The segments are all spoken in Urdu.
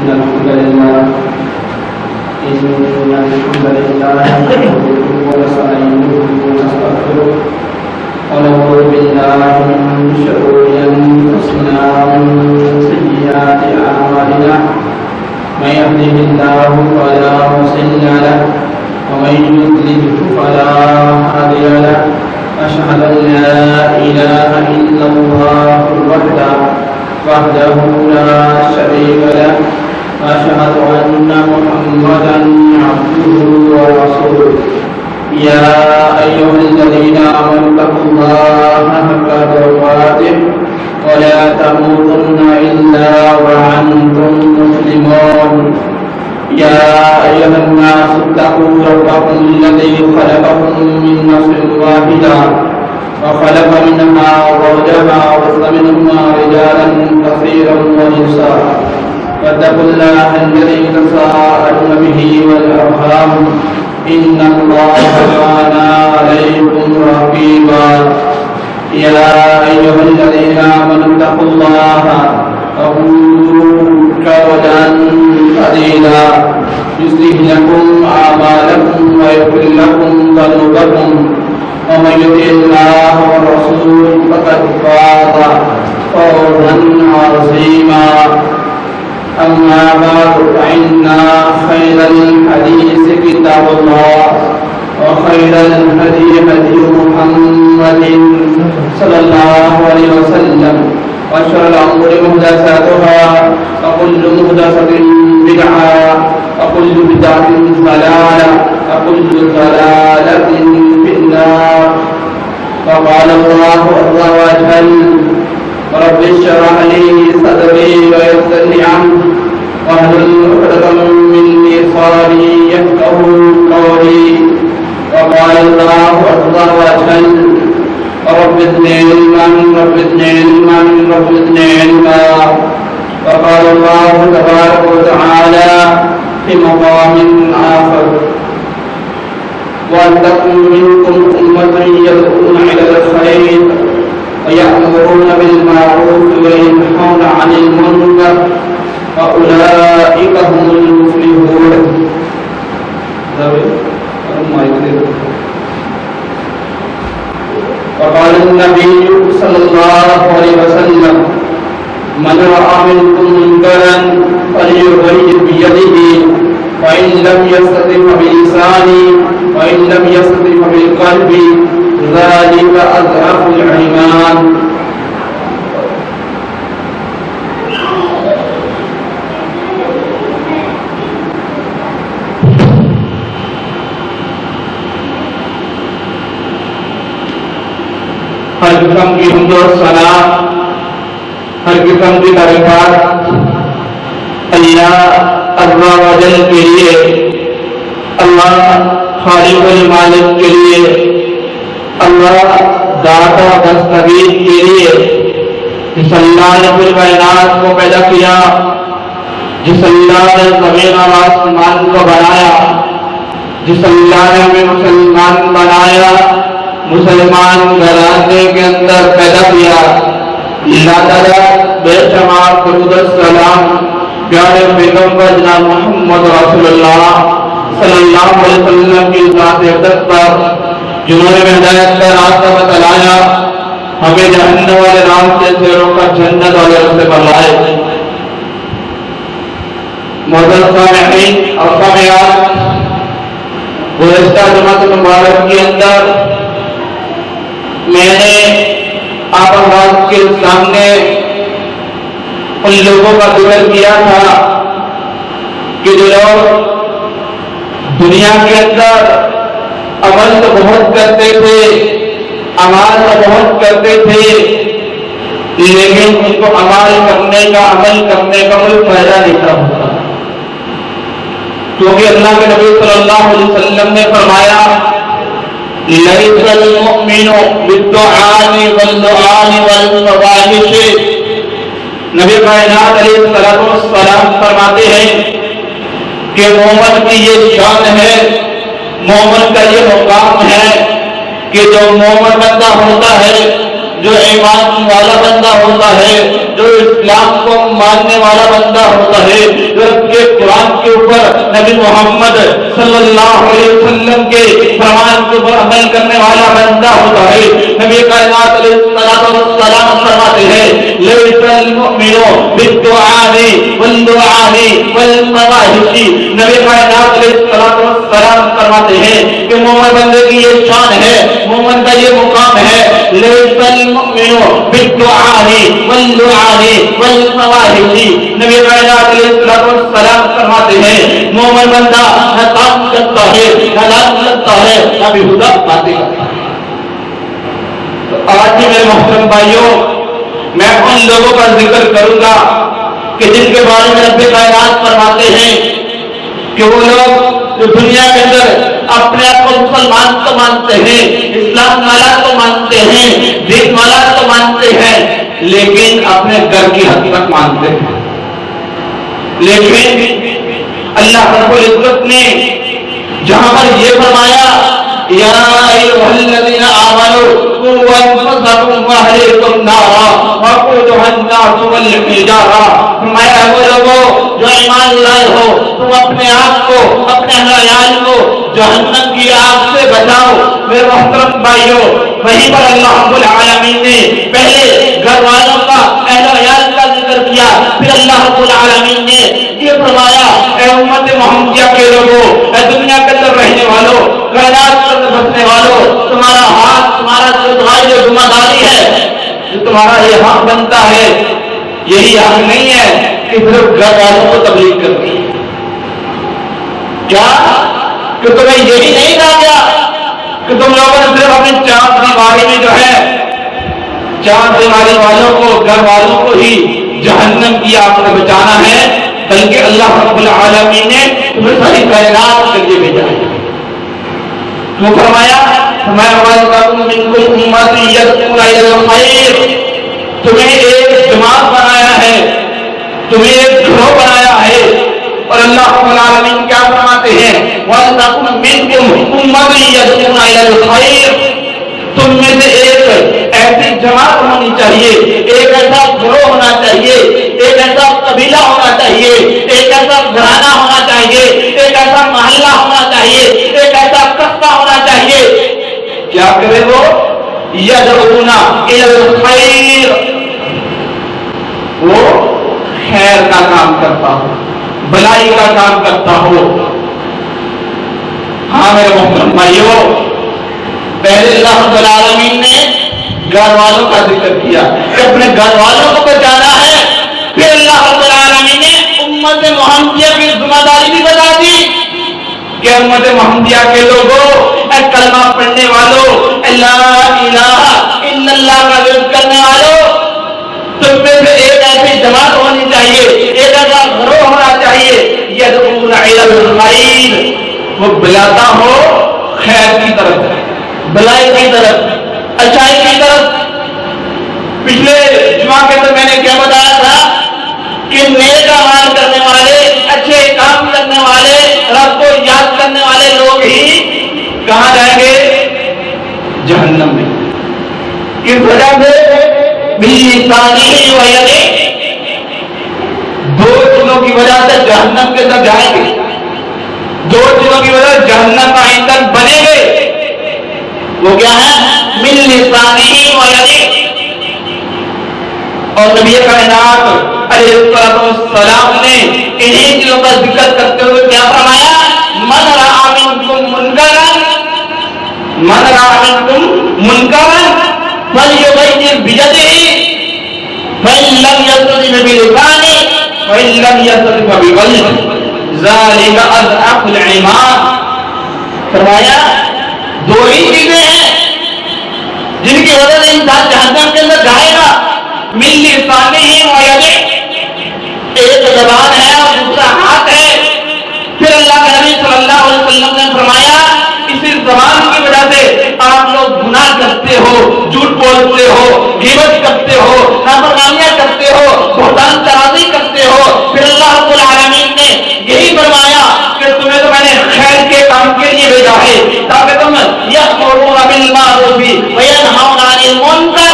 الحمد لله نحمده ونستعينه ونستغفره ونعوذ بالله من شرور أنفسنا ومن سيئات أعمالنا من يهده الله فلا مضل له ومن يضلل فلا هادي له أشهد أن لا إله إلا الله وحده لا شريك له وأشهد أن محمدا عبده ورسوله يا أيها الذين آمنوا اتقوا الله حق تقاته ولا تموتن إلا وأنتم مسلمون يا أيها الناس اتقوا ربكم الذي خلقكم من نفس واحدة وخلق منها زوجها وبث منهما رجالا كثيرا ونساء واتقوا الله الذي تساءلون به والأرحام إن الله كان عليكم رقيبا يا أيها الذين آمنوا اتقوا الله وقولوا قولا سديدا يصلح لكم أعمالكم ويغفر لكم ذنوبكم ومن يطع الله ورسوله فقد فاز فوزا عظيما أما بعد فإن خير الحديث كتاب الله وخير الهدي هدي محمد صلى الله عليه وسلم وشر الأمور محدثاتها وكل محدثة بدعة وكل بدعة ضلالة وكل ضلالة في النار. فقال الله عز وجل رب اشرح لي صدري ويسر لي أمري واحلل عقدة من لساني يفقهوا قولي. وقال الله عز وجل رب زدني علما رب زدني علما رب زدني علما. وقال الله تبارك وتعالى في مقام آخر وَلْتَكُنْ مِنْكُمْ أُمَّةٌ يَدْعُونَ إِلَى الْخَيْرِ وَيَأْمُرُونَ بِالْمَعْرُوفِ وَيَنْهَوْنَ عَنِ الْمُنكَرِ وَأُولَئِكَ هُمُ الْمُفْلِحُونَ. وقال النبي صلى الله عليه وسلم من رأى منكم منكرا فليغير بيده وإن لم يستطع بلسانه وإن لم يستطع بالقلب ذلك أضعف الإيمان. ہر قسم کی حمد و ثنا ہر قسم کی تعریفات اللہ عز و جل کے لیے، اللہ خالق المالک کے لیے، اللہ داتا دستگیر کے لیے، جس اللہ نے پھر کائنات کو پیدا کیا، جس اللہ نے زمین اور آسمان کو بنایا، جس اللہ نے ہمیں مسلمان بنایا، مسلمان گھرانے کے اندر پیدا کیا. اللہ تعالیٰ بے شمار درود و سلام پیارے پیغمبر جناب محمد رسول اللہ صلی اللہ علیہ وسلم کی ذات اقدس پر، جنہوں نے ہدایت کا راستہ بتلایا، ہمیں جہنم والے راستے سے روکا جنت والے راستے پر لائے. معزز سامعین اور سامعات، گزشتہ جمعۃ مبارک کے اندر میں نے آپ حضرات کے سامنے ان لوگوں کا ذکر کیا تھا کہ جو لوگ دنیا کے اندر عمل تو بہت کرتے تھے، اعمال تو بہت کرتے تھے، لیکن ان کو عمل کرنے کا کوئی فائدہ نہیں تھا ہوتا. کیونکہ اللہ کے نبی صلی اللہ علیہ وسلم نے فرمایا لَيْسَ الْمُؤْمِنُ بِالدُّعَاءِ وَالدُّعَاءِ وَالْفَوَاحِشِ. نبی کائنات علیہ السلام فرماتے ہیں کہ مومن کی یہ شان ہے، مومن کا یہ مقام ہے کہ جو مومن بندہ ہوتا ہے جو ایمان والا بندہ ہوتا ہے، جو اسلام کو ماننے والا بندہ ہوتا ہے، جو رب کے قرآن کے اوپر نبی محمد صلی اللہ علیہ وسلم کے فرمان کے اوپر عمل کرنے والا بندہ ہوتا ہے، نبی کائنات علیہ السلام فرماتے ہیں لیس المؤمن بالدعاء واللعان والفواحش، نبی کائنات علیہ السلام فرماتے ہیں کہ مومن بندے کی یہ شان ہے، مومن کا یہ مقام ہے، لیس المؤمن بالدعاء واللعان والفواحش، نبی کائنات علیہ السلام فرماتے ہیں مومن بندہ نہ کام کرتا ہے، نہ لان کرتا ہے، نہ بیہودہ باتیں کرتا ہے۔ تو آج بھی میرے محترم بھائیوں، میں ان لوگوں کا ذکر کروں گا کہ جن کے بارے میں رب کائنات فرماتے ہیں کہ وہ لوگ جو دنیا کے اندر اپنے آپ کو مسلمان تو مانتے ہیں، اسلام والا تو مانتے ہیں، دین والا تو مانتے ہیں، لیکن اپنے گھر کی حد تک مانتے ہیں۔ لیکن اللہ رب العزت نے جہاں پر یہ فرمایا یا ایھا الذین آمنوا قوا انفسکم واہلیکم نارا وقودھا الناس والحجارہ، فرمایا وہ لوگوں جو ایمان لائے ہو تم اپنے آپ کو، اپنے اہل عیال کو جہنم کی آگ سے بچاؤ۔ میرے محترم بھائیوں، وہیں پر اللہ رب العالمین نے پہلے گھر والوں کا، اہل عیال کا ذکر کیا، پھر اللہ رب العالمین نے یہ فرمایا اے امت محمدیہ کے لوگوں، اے دنیا کے اندر رہنے والوں، کائنات کے اندر بسنے والوں، تمہارا ہاتھ، تمہارا جو ذمہ داری ہے، جو تمہارا یہ حق بنتا ہے، یہی حق نہیں ہے کہ صرف گھر والوں کو تبلیغ کرنی ہے۔ کیا کہ تمہیں یہی نہیں کہا گیا کہ تم لوگوں نے صرف اپنی چاند بیماری میں جو ہے، چاند بیماری والوں کو، گھر والوں کو ہی جہنم کی آگ سے بچانا ہے، بلکہ اللہ رب العالمین نے تمہیں ساری کائنات کے لیے بھیجا ہے۔ کیوں فرمایا وَلْتَكُن مِّنكُمْ أُمَّةٌ يَدْعُونَ إِلَى الْخَيْرِ، تمہیں ایک جماعت بنایا ہے، تمہیں ایک گروہ بنایا ہے، اور اللہ رب العالمین کیا فرماتے ہیں وَلْتَكُن مِّنكُمْ أُمَّةٌ يَدْعُونَ إِلَى الْخَيْرِ، تم میں سے ایک ایسی جماعت ہونی چاہیے، ایک ایسا گروہ ہونا چاہیے، ایک ایسا قبیلہ ہونا چاہیے، ایک ایسا گھرانہ ہونا چاہیے، ایک ایسا محلہ ہونا چاہیے، ایک ایسا قصبہ ہونا چاہیے۔ کیا کرے وہ یدعون الی الخیر، وہ خیر کا کام کرتا ہو، بھلائی کا کام کرتا ہو۔ ہاں میرے محترم بھائیوں، پہلے اللہ رب العالمین نے گھر والوں کا ذکر کیا کہ اپنے گھر والوں کو بچانا ہے، پھر اللہ رب العالمین نے امت محمدیہ کی ذمہ داری بھی بتا دی کہ امت محمدیہ کے لوگوں، اے کلمہ پڑھنے والوں، اے لا الہ الا اللہ کا ذکر کرنے والوں، تم میں سے ایک ایسی جماعت ہونی چاہیے، ایک ایسا گروہ ہونا چاہیے یدعون الی الخیر، وہ بلاتا ہو خیر کی طرف، بھلائی کی طرف، اچھائی کی طرف۔ پچھلے جمعہ کے اندر میں نے کیا بتایا تھا کہ نیک اعمال کرنے والے، اچھے کام کرنے والے، رب کو یاد کرنے والے لوگ ہی کہاں جائیں گے؟ جہنم میں۔ کس وجہ سے؟ بِلِسَانِهِ وَيَدِهِ، دو چیزوں کی وجہ سے جہنم کے اندر جائیں گے، دو چیزوں کی وجہ سے جہنم کا ایندھن بنے گے۔ وہ کیا ہے؟ من لسانہ ویدہ، اور نبی کائنات علیہ السلام نے انہی چیزوں کا ذکر کرتے ہوئے کیا فرمایا؟ من رأى منکم منکرا فلیغیرہ بیدہ فإن لم یستطع بلسانہ وإن لم یستطع بقلبہ ذلک اضعف الایمان۔ فرمایا دو ہی چیزیں ہیں جن کی وجہ سے انسان جہنم کے اندر جائے گا، من لسانہ ویدہ، ایک زبان ہے اور دوسرا ہاتھ ہے۔ پھر اللہ کے نبی صلی اللہ علیہ وسلم نے فرمایا اسی زبان کی وجہ سے آپ لوگ گناہ کرتے ہو، جھوٹ بولتے ہو، غیبت کرتے ہو، نافرمانیاں کرتے ہو، بہتان ترازی کرتے ہو۔ پھر اللہ رب العالمین نے یہی فرمایا کہ تمہیں تو میں نے خیر کے کام کے لیے بھیجا ہے تاکہ تم یأمرون بالمعروف وینہون عن المنکر،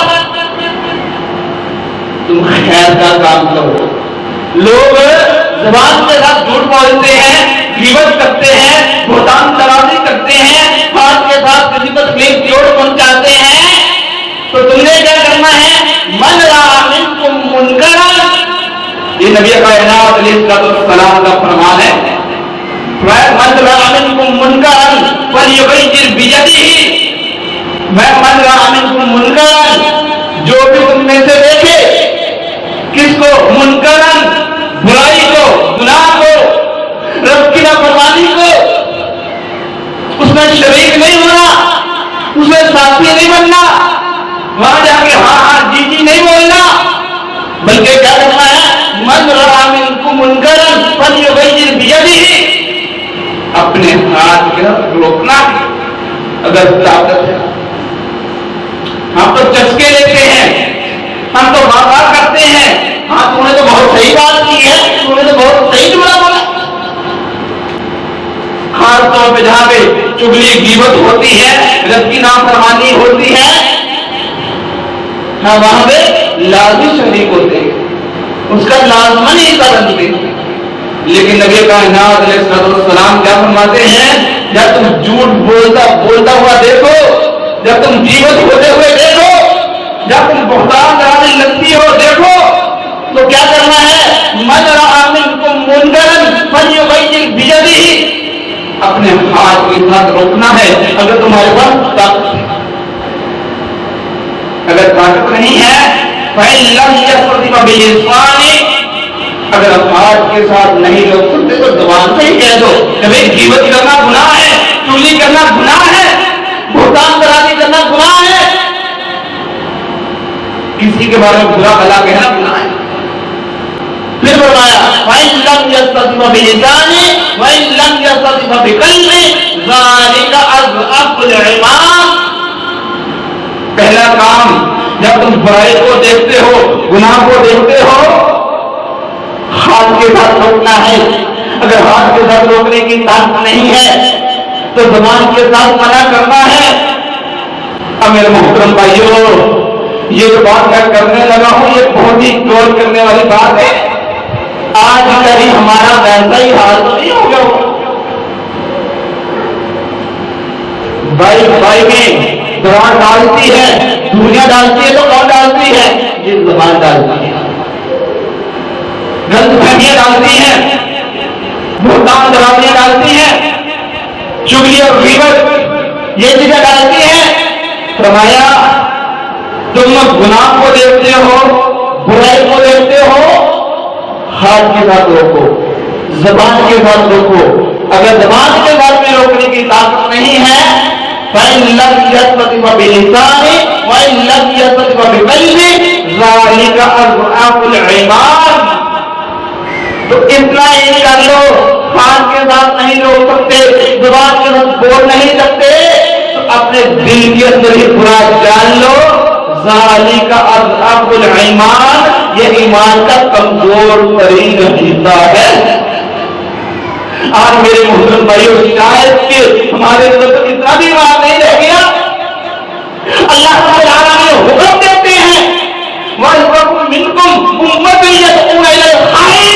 بھلا کام کرو. لوگ زبان کے ساتھ جھوٹ بولتے ہیں, غیبت کرتے ہیں, بہتان ترازی کرتے ہیں, ہاتھ کے ساتھ کسی کو تکلیف چوٹ پہنچاتے ہیں, تو تم نے کیا کرنا ہے؟ من رأى منکم منکرا, یہ نبی کائنات علیہ السلام کا فرمان ہے. من رأى منکم منکرا فلیغیر بیدہ, من رأى منکم منکرا, جو بھی تم میں سے دیکھے کس کو؟ منکرن, برائی کو, گناہ کو, رب کی نافرمانی کو, اس میں شریک نہیں ہونا, اس میں ساتھی نہیں بننا, وہاں جا کے ہاں ہاں جی جی نہیں بولنا, بلکہ کیا کرنا ہے؟ من رأى منکم منکرا فلیغیر بیدہ, اپنے ہاتھ کے روکنا. اگر طاقت ہے, ہم تو چسکے لیتے ہیں, ہم تو بات کرتے ہیں, ہاں تم نے تو بہت صحیح بات کی ہے, تم نے تو بہت صحیح جملہ بولا. خاص طور پہ جہاں پہ چغلی غیبت ہوتی ہے, رب کی نافرمانی ہوتی ہے, ہاں وہاں پہ لازمی شریک ہوتے ہیں, اس کا لازمن ہی کرتے ہیں. لیکن نبی کائنات علیہ السلام کیا فرماتے ہیں؟ جب تم جھوٹ بولتا ہوا دیکھو, جب تم غیبت ہوتے ہوئے دیکھو, جب تم بہتان ترازی لگتی ہو دیکھو, تو کیا کرنا ہے؟ من رأى منکم منکرا فلیغیر بیدہ, اپنے ہاتھ کے ساتھ روکنا ہے. اگر تمہارے پاس طاقت ہے, اگر طاقت نہیں ہے فإن لم يستطع بلسانه, اگر آپ ہاتھ کے ساتھ نہیں روک سکتے تو زبان سے ہی کہہ دو کہ بھائی غیبت کرنا گناہ ہے, چغلی کرنا گناہ ہے, بہتان ترازی کرنا گناہ ہے, کسی کے بارے میں برا بھلا کہنا گناہ ہے. پھر فرمایا وَإِن لَّمْ يَسْتَطِعْ بِلِسَانِهِ وَإِن لَّمْ يَسْتَطِعْ بِقَلْبِهِ ذَلِكَ أَضْعَفُ الْإِيمَانِ. پہلا کام, جب تم برائی کو دیکھتے ہو, گناہ کو دیکھتے ہو, ہاتھ کے ساتھ روکنا ہے. اگر ہاتھ کے ساتھ روکنے کی طاقت نہیں ہے تو زبان کے ساتھ منع کرنا ہے. اب میرے محترم بھائیوں, یہ جو بات میں کرنے لگا ہوں یہ بہت ہی غور کرنے والی بات ہے. آج کبھی ہمارا ویسا ہی حال تو نہیں ہو گیا. بھائی میں زبان ڈالتی ہے, دنیا ڈالتی ہے تو کون ڈالتی ہے؟ یہ زبان ڈالتی ہے. غلط فہمیاں ڈالتی ہیں, بہتان ترازیاں ڈالتی ہیں, چغلی اور غیبت یہ چیزیں ڈالتی ہیں. فرمایا تم گناہ کو دیکھتے ہو, برائی کو دیکھتے ہو, ہاتھ کے ساتھ روکو, زبان کے ساتھ روکو. اگر زبان کے ساتھ میں روکنے کی طاقت نہیں ہے فَإِن لَّمْ يَسْتَطِعْ بِلِسَانِهِ وَإِن لَّمْ يَسْتَطِعْ بِقَلْبِهِ ذَلِكَ أَضْعَفُ الْإِيمَانِ. تو اتنا ہی کر لو, ہاتھ کے ساتھ نہیں روک سکتے, زبان کے ساتھ بول نہیں سکتے, تو اپنے دل کے اندر ہی برا جان لو ذَلِكَ أَضْعَفُ الْإِيمَانِ, یہ ایمان کا کمزور ترین حصہ ہے. آج میرے محترم بھائیوں, شاید کہ ہمارے اندر تو اتنا بھی بات نہیں رہ گیا. اللہ تعالیٰ حکم دیتے ہیں وَلْتَكُن مِّنكُمْ أُمَّةٌ يَدْعُونَ إِلَى الْخَيْرِ,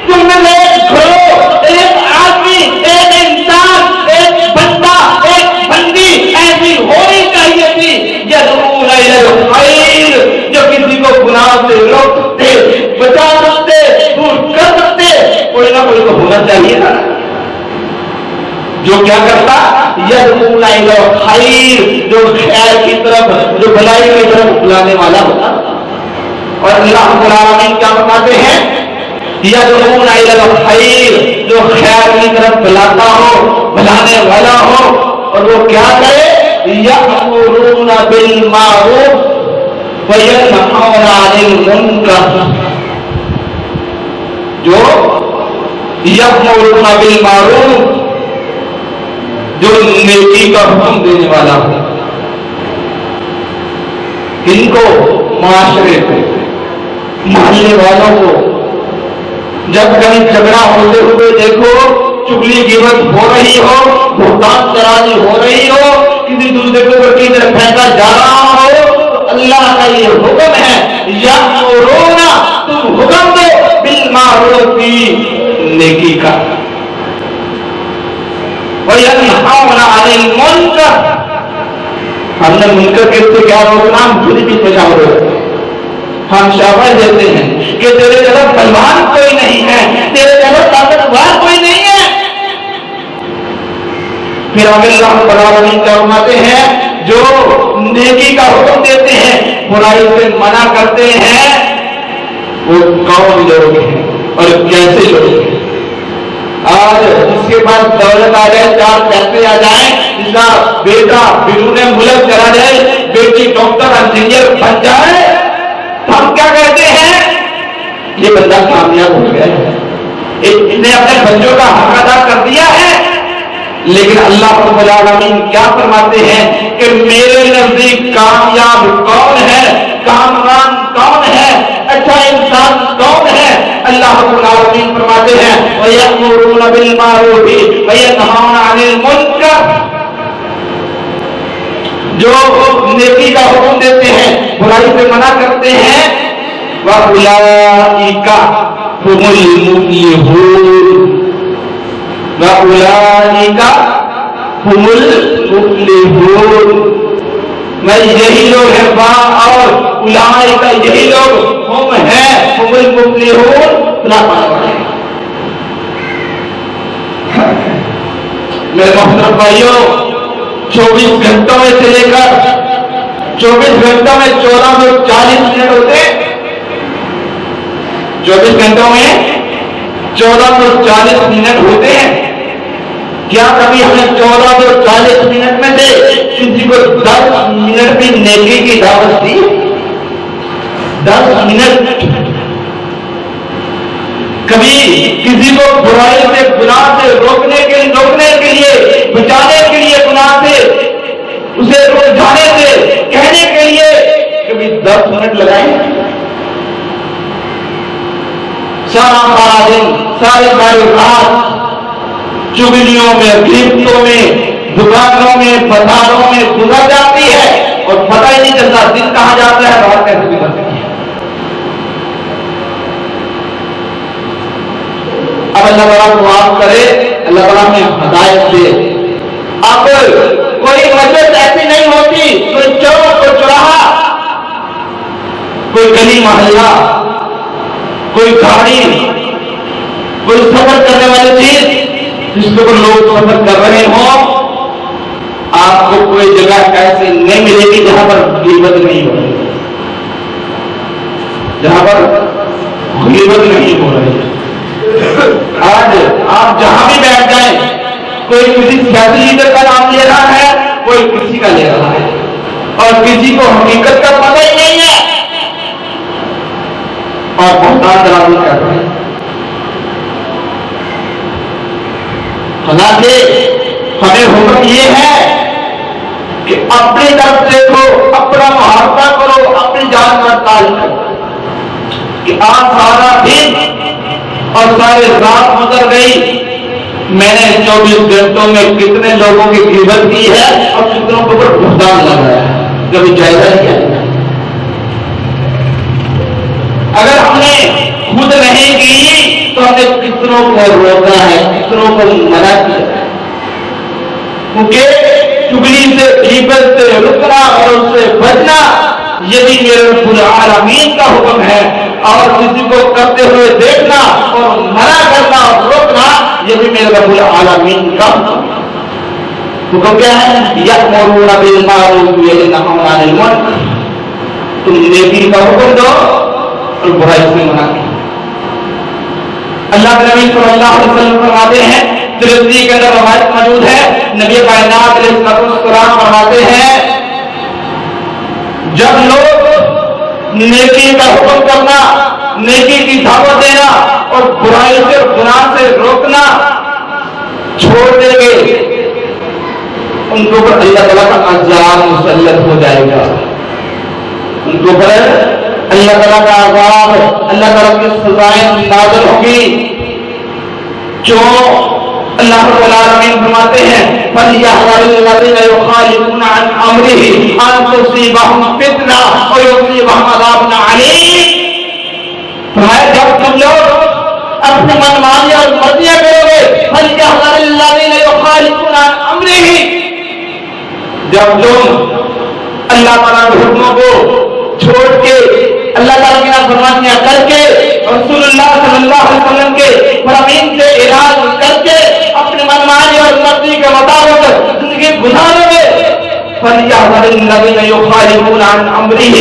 تم میں ایک گروہ, ایک آدمی, ایک انسان, ایک بندہ, ایک بندی ایسی ہونی چاہیے تھی يَدْعُونَ إِلَى الْخَيْرِ, جو کسی کو گناہ سے روک سکتے, بچا سکتے, دور کر سکتے. کوئی نہ کوئی تو ہونا چاہیے نا جو کیا کرتا, يَدْعُونَ إِلَى الْخَيْرِ, جو خیر کی طرف, جو بھلائی کی طرف بلانے والا ہوتا. اور اللہ رب العالمین کیا بتاتے ہیں؟ يَدْعُونَ إِلَى الْخَيْرِ, جو خیر کی طرف بلاتا ہو, بلانے والا ہو, اور وہ کیا کرے؟ يَأْمُرُونَ بِالْمَعْرُوفِ وَيَنْهَوْنَ عَنِ الْمُنكَرِ, جو يَأْمُرُونَ بِالْمَعْرُوفِ, جو نیکی کا حکم دینے والا ہو. ان کو معاشرے کو, محلے والوں کو جب کہیں جھگڑا ہوتے ہوئے دیکھو, چغلی غیبت ہو رہی ہو, بہتان ترازی ہو رہی ہو, کسی دوسرے کو کی طرف پھینکا جا رہا ہو, تو اللہ کا یہ حکم ہے یأمرون، تم حکم دو بالمعروف، نیکی کا، وینہون عن المنکر، ہم نے منکر کے سے کیا روکنا، ہم خود بھی تجاوز کرتے ہیں، ہم شاباش دیتے ہیں کہ تیرے جگہ پہلوان کوئی نہیں ہے، تیرے جگہ طاقتور کوئی نہیں ہے۔ پھر آگے اللہ رب العالمین فرماتے ہیں جو نیکی کا حکم دیتے ہیں برائی سے منع کرتے ہیں وہ کون لوگ ہیں اور کیسے لوگ ہیں۔ آج اس کے بعد دولت آ جائے، چار پیسے آ جائیں، اس کا بیٹا بیرون ملک چلا جائے، بیٹی ڈاکٹر انجینئر بن جائے، تو ہم کیا کہتے ہیں یہ بندہ کامیاب ہو گیا ہے، اس نے اپنے بچوں کا حق ادا کر دیا ہے۔ لیکن اللہ رب العالمین کیا فرماتے ہیں کہ میرے نزدیک کامیاب کون ہے، کامران کون ہے، اچھا انسان کون ہے؟ اللہ رب العالمین فرماتے ہیں وَيَأْمُرُونَ بِالْمَعْرُوفِ وَيَنْهَوْنَ عَنِ الْمُنكَرِ، جو نیکی کا حکم دیتے ہیں برائی سے منع کرتے ہیں، وَأُولَئِكَ هُمُ الْمُفْلِحُونَ، وَأُولَئِكَ هُمُ الْمُفْلِحُونَ، میں یہی لوگ ہیں اور اولئک یہی لوگ ہم ہیں ہم المفلحون، فلاح پانے والے ہیں۔ میرے محترم بھائیوں، 24 گھنٹوں میں سے لے کر 24 گھنٹوں میں 1440 منٹ ہوتے، 24 گھنٹوں میں 1440 منٹ ہوتے ہیں۔ کیا کبھی ہم نے 1440 منٹ میں سے کسی کو 10 منٹ بھی نیکی کی دعوت دی؟ 10 منٹ کبھی کسی کو برائی سے گناہ سے روکنے کے لیے بچانے کے لیے گناہ سے اسے رجھانے سے کہنے کے لیے کبھی 10 منٹ لگائیں؟ سارا دن ساری رات چگلیوں میں، غیبتوں میں، دکانوں میں، بازاروں میں گزر جاتی ہے اور پتہ ہی نہیں چلتا دن کہاں جاتا ہے، رات کیسے گزرتی ہے۔ اب اللہ تعالیٰ کو معاف کرے، اللہ تعالیٰ میں ہدایت دے۔ اب کوئی مسجد ایسی نہیں ہوتی، کوئی چوک، کوئی چوراہا، کوئی گلی محلہ، کوئی گاڑی، کوئی سفر کرنے والی چیز جس کو لوگ سفر کر رہے ہوں، آپ کو کوئی جگہ ایسی نہیں ملے گی جہاں پر غیبت نہیں ہو رہی، جہاں پر غیبت نہیں ہو رہی۔ آج آپ جہاں بھی بیٹھ جائیں، کوئی کسی سیاسی لیڈر کا نام لے رہا ہے، کوئی کسی کا لے رہا ہے، اور کسی کو حقیقت کا پتہ ہی نہیں ہے اور بہتان درازی کر رہے ہیں۔ حالانکہ ہمیں حکم یہ ہے کہ اپنی طرف دیکھو، اپنا محاورہ کرو، اپنی جان کا تعلق کرو کہ آج سارا دن اور سارے رات گزر گئی، میں نے 24 گھنٹوں میں کتنے لوگوں کی غیبت کی ہے اور کتنوں کے اوپر بہتان لگایا ہے، کبھی جائزہ کیا؟ اگر ہم نے خود نہیں کی تو ہم نے کتنوں کو روکا ہے، کتنوں کو منع کیا ہے، کیونکہ چگلی سے، غیبت سے رکنا اور اس سے بچنا یہ بھی میرے رب العالمین کا حکم ہے، اور کسی کو کرتے ہوئے دیکھنا اور منع کرنا اور روکنا یہ بھی میرے رب العالمین کا حکم ہے۔ حکم کیا ہے؟ یأمرون بالمعروف وینہون عن المنکر، تم نیکی کا حکم دو اور برائی سے منع کرو۔ اللہ کے نبی صلی اللہ علیہ وسلم فرماتے ہیں، ترمذی کے اندر روایت موجود ہے، نبی کائنات علیہ السلام فرماتے ہیں جب لوگ نیکی کا حکم کرنا، نیکی کی دعوت دینا اور برائی سے گناہ سے روکنا چھوڑ دیں گے، ان کے اوپر اللہ تعالیٰ کا عذاب مسلط ہو جائے گا، ان کے اوپر اللہ تعالیٰ کا عذاب، اللہ تعالیٰ کی سزائیں نازل ہوگی۔ جو اللہ رب العالمین فرماتے ہیں فَلْيَحْذَرِ الَّذِينَ يُخَالِفُونَ عَنْ أَمْرِهِ أَن تُصِيبَهُمْ فِتْنَةٌ أَوْ يُصِيبَهُمْ عَذَابٌ أَلِيمٌ۔ فرمایا جب تم لوگ اپنی منمانی اور مرضیاں کرو گے فَلْيَحْذَرِ الَّذِينَ يُخَالِفُونَ عَنْ أَمْرِهِ، جب تم اللہ تعالیٰ کے حکموں کو چھوڑ کے اللہ تعالیٰ کی نافرمانیاں کر کے رسول اللہ صلی اللہ علیہ وسلم کے فرامین سے اعراض کر کے اپنی منمانی اور مرضی کے مطابق زندگی گزارو گے فَلْيَحْذَرِ الَّذِينَ يُخَالِفُونَ عَنْ أَمْرِهِ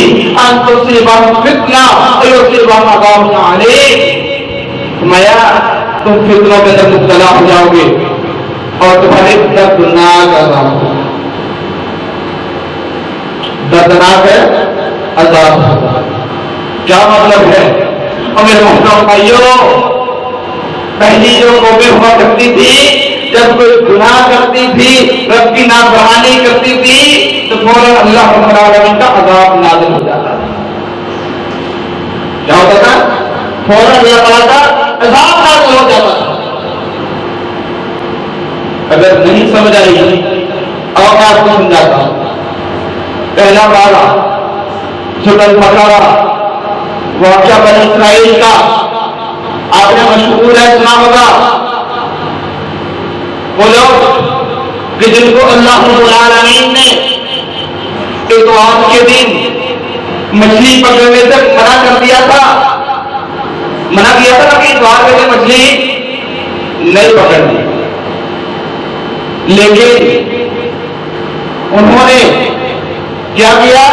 أَن تُصِيبَهُمْ فِتْنَةٌ أَوْ يُصِيبَهُمْ عَذَابٌ أَلِيمٌ۔ فرمایا تم فتنوں کے اندر مبتلا ہو جاؤ گے اور تمہارے دردناک عذاب ہوگا، دردناک ہے عذاب ہوگا۔ کیا مطلب ہے؟ اور میرے محترم بھائیوں، پہلی جو قومیں ہوا کرتی تھی جب کوئی گناہ کرتی تھی، رب کی نافرمانی کرتی تھی تو فوراً اللہ رب العالمین کا عذاب نازل ہو جاتا تھا۔ کیا ہوتا تھا؟ فوراً اللہ تعالیٰ کا عذاب نازل ہو جاتا تھا۔ اگر نہیں سمجھ آئی اور میں آپ کو سمجھاتا ہوں۔ پہلا واقعہ سورۃ البقرہ، واقعہ بنی اسرائیل کا، آپ نے مشہور ہے سنا ہوگا۔ وہ لوگ کہ جن کو اللہ رب العالمین نے اتوار کے دن مچھلی پکڑنے سے منع کر دیا تھا، منع کیا تھا کہ اتوار کے دن مچھلی نہیں پکڑنی، لیکن انہوں نے کیا کیا؟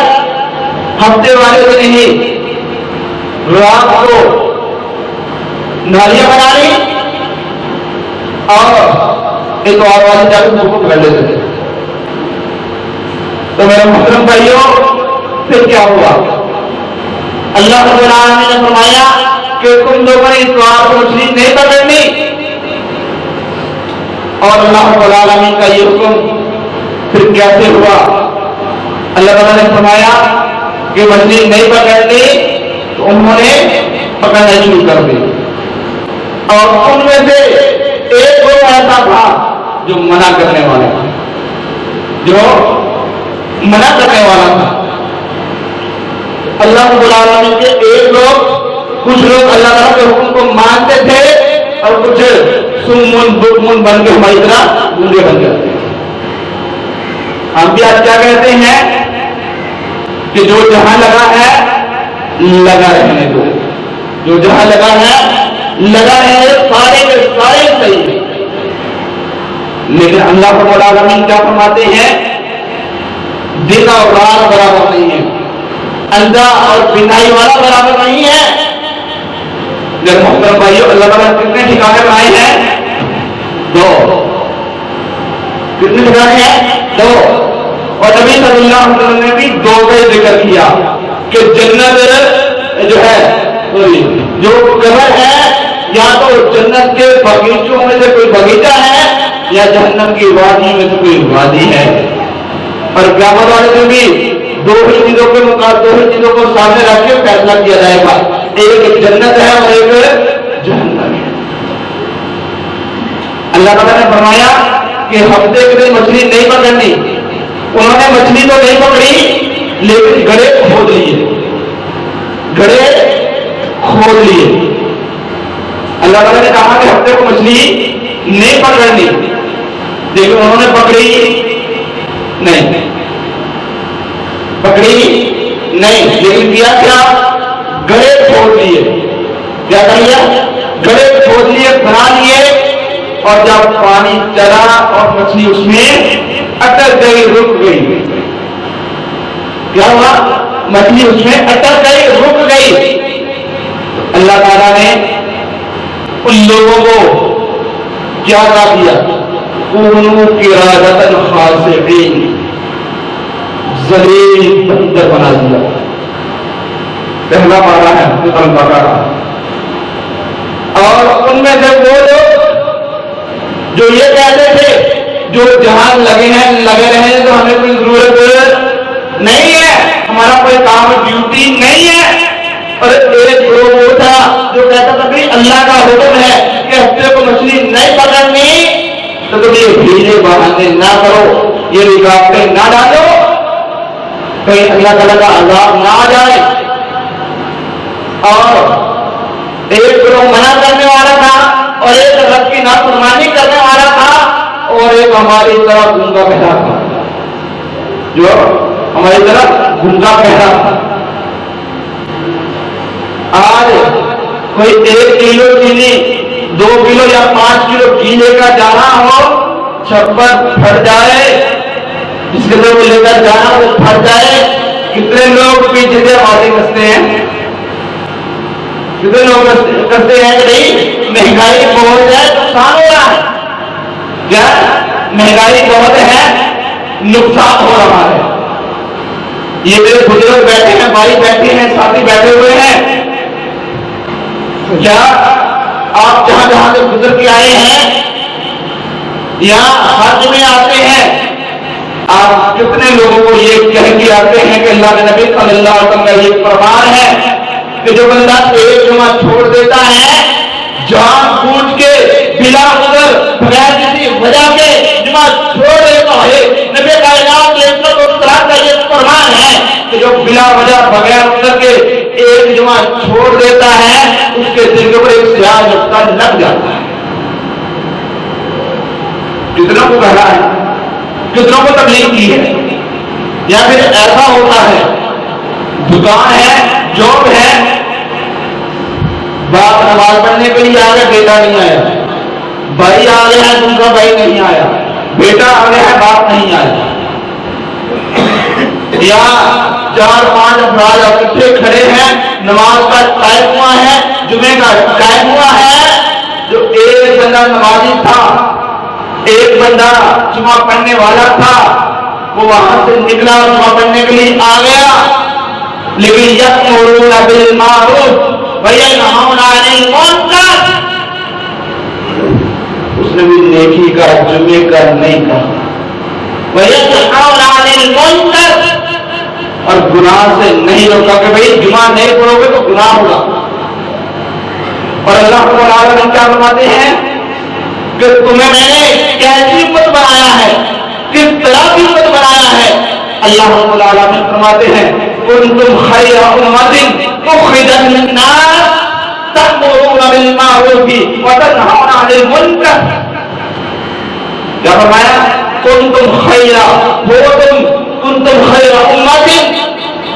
ہفتے والے دن ہی رات کو نالیاں بنا لی اور اتوار والے جا کے کو پکڑ لیتے تھے۔ تو میرے محترم بھائیوں، پھر کیا ہوا؟ اللہ رب العالمین نے فرمایا کہ تم لوگوں نے اتوار کو مچھلی نہیں پکڑنی، اور اللہ رب العالمین کا یہ حکم پھر کیسے ہوا؟ اللہ تعالیٰ نے فرمایا کہ مچھلی نہیں پکڑنی تو انہوں نے پکڑنا شروع کر دی، اور ان میں سے ایک وہ ایسا تھا جو منع کرنے والا تھا، جو منع کرنے والا تھا۔ اللہ رب العالمین کے ایک لوگ، کچھ لوگ اللہ تعالیٰ کے حکم کو مانتے تھے اور کچھ سمن بکمن بن کے ہماری طرح گونگے بن جاتے ہیں۔ ہم بھی آج کیا کہتے ہیں کہ جو جہاں لگا ہے لگا رہنے دو، جو جہاں لگا ہے لگا رہنے دو، سارے کے سارے صحیح ہیں۔ لیکن اللہ رب العالمین کیا فرماتے ہیں؟ دن اور رات برابر نہیں ہے، اندھا اور بینائی والا برابر نہیں ہے۔ میرے محترم بھائیوں، اللہ تعالیٰ کتنے ٹھکانے بنائے ہیں؟ 2۔ کتنے ٹھکانے ہیں؟ 2۔ اور نبی صلی اللہ علیہ وسلم نے بھی 2 کا ذکر کیا کہ جنت جو ہے، جو قبر ہے، یا تو جنت کے باغیچوں میں سے کوئی باغیچہ ہے یا جہنم کی وادی میں سے کوئی وادی ہے۔ اور قیامت والے دن بھی 2 ہی چیزوں کے مقابلے، 2 ہی چیزوں کو سامنے رکھ کے فیصلہ کیا جائے گا، ایک جنت ہے اور ایک جہنم ہے۔ اللہ تعالیٰ نے فرمایا کہ ہفتے کے دن مچھلی نہیں پکڑنی، انہوں نے مچھلی تو نہیں پکڑی لیکن گڑھے کھود لیے، گڑھے کھود لیے۔ اللہ تعالیٰ نے کہا کہ ہفتے کو مچھلی نہیں پکڑنی، لیکن انہوں نے پکڑی نہیں، پکڑی نہیں، لیکن کیا کیا؟ گڑھے کھود لیے۔ کیا کر لیا؟ گڑھے کھود لیے، بنا لیے، اور جب پانی چلا اور مچھلی اس میں اٹک گئی، رک گئی، کیا ہوا؟ مچھلی اس میں اٹک گئی، رک گئی۔ اللہ تعالیٰ نے ان لوگوں کو کیا کہا دیا؟ کونوا قردۃ خاسئین، ذلیل بندر بنا دیا۔ پہلا پارہ ہے سورۃ البقرہ۔ اور ان میں سے وہ لوگ جو یہ کہتے تھے جو جہاں لگے ہیں لگے رہے ہیں تو ہمیں کوئی ضرورت نہیں ہے، ہمارا کوئی کام ڈیوٹی نہیں ہے۔ اور ایک گروہ وہ تھا جو کہتا تھا کہ اللہ کا حکم ہے کہ ہفتے کو مچھلی نہیں پکڑنی، یہ بہانے نہ کرو، یہ رکاوٹیں نہ ڈالو، کہیں اللہ تعالیٰ کا عذاب نہ آ جائے۔ اور ایک گروہ منع کرنے والا تھا اور ایک رب کی نافرمانی کرنے والا تھا، اور ایک ہماری طرف گنگا بہرا تھا، جو ہماری طرف گنگا بہرا تھا۔ آج کوئی 1 کلو چینی 2 کلو یا 5 کلو گھی لے کر جانا ہو، چھپر پھٹ جائے، جس کے لوگ لے کر جانا وہ پھٹ جائے، کتنے لوگ پیچھے سے باتیں کرتے ہیں، کتنے لوگ کرتے ہیں کہ نہیں مہنگائی بہت ہے نقصان ہو رہا ہے، کیا مہنگائی بہت ہے نقصان ہو رہا ہے۔ یہ میرے بزرگ بیٹھے ہیں، بھائی بیٹھے ہیں، ساتھی بیٹھے ہوئے ہیں، کیا آپ جہاں جہاں سے گزر کے آئے ہیں یا حج میں آتے ہیں، آپ کتنے لوگوں کو یہ کہہ کے آتے ہیں کہ اللہ کے نبی صلی اللہ علیہ وسلم کا یہ فرمان ہے کہ جو بندہ ایک جمعہ چھوڑ دیتا ہے، جان بوجھ کے بلا عذر بغیر کسی وجہ کے جمعہ چھوڑ دیتا ہے، نبی کائنات علیہ السلام کا یہ فرمان ہے کہ جو بلا وجہ بغیر عذر کے ایک جمعہ چھوڑ دیتا ہے، اس کے دل کے اوپر ایک سیاہ نقطہ لگ جاتا ہے۔ کتنوں کو کہا ہے، کتنوں کو تبلیغ کی ہے، یا پھر ایسا ہوتا ہے دکان ہے، جاب ہے، باپ نماز پڑھنے کے لیے آ گیا، بیٹا نہیں آیا، بھائی آ گیا ہے، دوسرا بھائی نہیں آیا، بیٹا آ گیا ہے، باپ نہیں آیا، یا 4-5 افراد اکٹھے کھڑے ہیں، نماز کا ٹائم ہوا ہے، جمعے کا ٹائم ہوا ہے، جو ایک بندہ نمازی تھا، ایک بندہ جمعہ پڑھنے والا تھا، وہ وہاں سے نکلا اور جمعہ پڑھنے کے لیے آ گیا، لیکن یأمرون بالمعروف وینہون عن المنکر، اس نے بھی نیکی کا جمعے کا نہیں کہا، وینہون عن المنکر، اور گناہ سے نہیں روکا کہ بھئی جمعہ نہیں پڑھو گے تو گناہ ہوگا۔ اور اللہ رب العالمین کیا فرماتے ہیں کہ تمہیں میں نے کیسی امت بنایا ہے، کس طرح کی امت بنایا ہے۔ اللہ رب العالمین فرماتے ہیں کنتم خیر امۃ اخرجت للناس تأمرون بالمعروف وتنہون عن المنکر۔ کیا فرمایا؟ کنتم خیر، کنتم خیر امۃ،